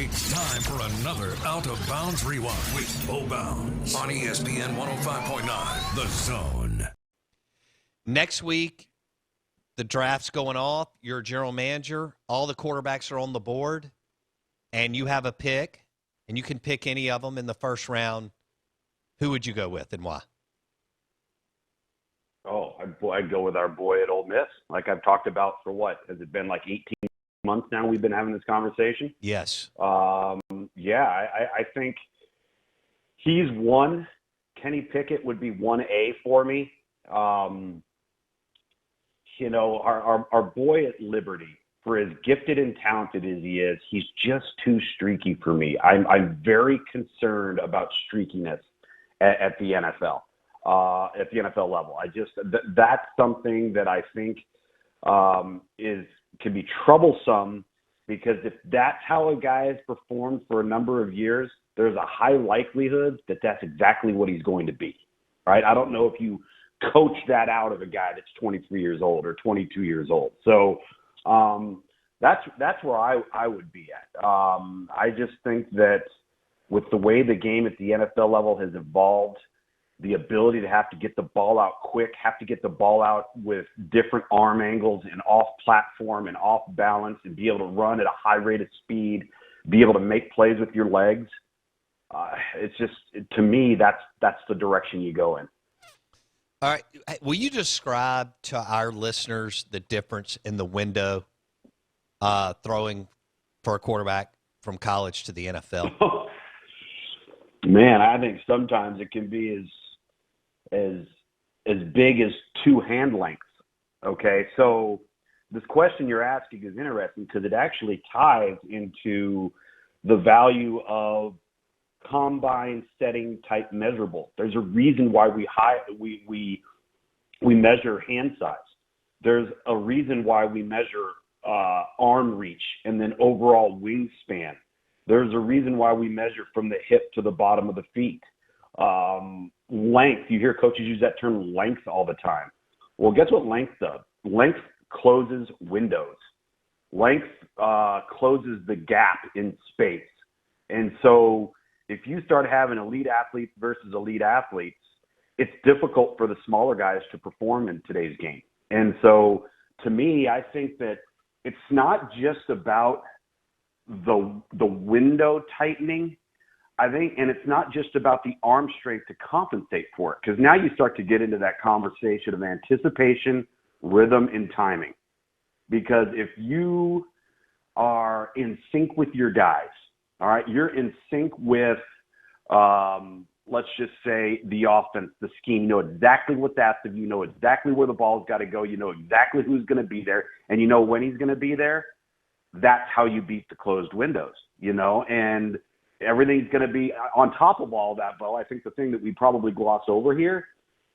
It's time for another Out of Bounds Rewind with Bo Bounds on ESPN 105.9, The Zone. Next week, the draft's going off. You're a general manager. All the quarterbacks are on the board, and you have a pick, and you can pick any of them in the first round. Who would you go with and why? Oh, I'd go with our boy at Ole Miss. Like I've talked about for what? Has it been like 18 months now we've been having this conversation? Yes. I think he's one. Kenny Pickett would be 1A for me. Our boy at Liberty, for as gifted and talented as he is, he's just too streaky for me. I'm very concerned about streakiness at the NFL. At the NFL level, that's something that I think can be troublesome, because if that's how a guy has performed for a number of years, there's a high likelihood that that's exactly what he's going to be. Right? I don't know if you coach that out of a guy that's 23 years old or 22 years old. So that's where I would be at. I just think that with the way the game at the NFL level has evolved, the ability to have to get the ball out quick, have to get the ball out with different arm angles and off platform and off balance, and be able to run at a high rate of speed, be able to make plays with your legs. It's just, to me, that's the direction you go in. All right. Will you describe to our listeners the difference in the window throwing for a quarterback from college to the NFL? Man, I think sometimes it can be as big as two hand lengths. Okay, so this question you're asking is interesting because it actually ties into the value of combine setting type measurables. There's a reason why we measure hand size. There's a reason why we measure arm reach and then overall wingspan. There's a reason why we measure from the hip to the bottom of the feet. Length, you hear coaches use that term length all the time. Well, guess what length does? Length closes windows. Length closes the gap in space. And so if you start having elite athletes versus elite athletes, it's difficult for the smaller guys to perform in today's game. And so to me, I think that it's not just about the window tightening, I think, and it's not just about the arm strength to compensate for it, because now you start to get into that conversation of anticipation, rhythm, and timing. Because if you are in sync with your guys, all right, you're in sync with, let's just say, the offense, the scheme. You know exactly what's asked of you. You know exactly where the ball's got to go. You know exactly who's going to be there, and you know when he's going to be there. That's how you beat the closed windows, and everything's going to be on top of all that. Bo, I think the thing that we probably gloss over here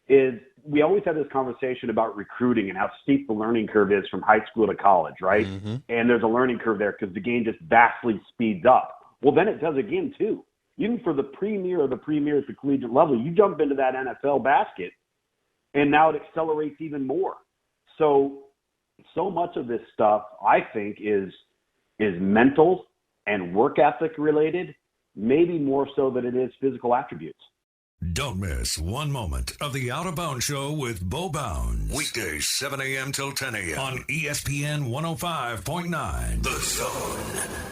is we always have this conversation about recruiting and how steep the learning curve is from high school to college, right? Mm-hmm. And there's a learning curve there because the game just vastly speeds up. Well, then it does again, too. Even for the premier at the collegiate level, you jump into that NFL basket, and now it accelerates even more. So much of this stuff, I think, is mental and work ethic related, maybe more so than it is physical attributes. Don't miss one moment of the Out of Bounds Show with Bo Bounds. Weekdays, 7 a.m. till 10 a.m. on ESPN 105.9, The Zone.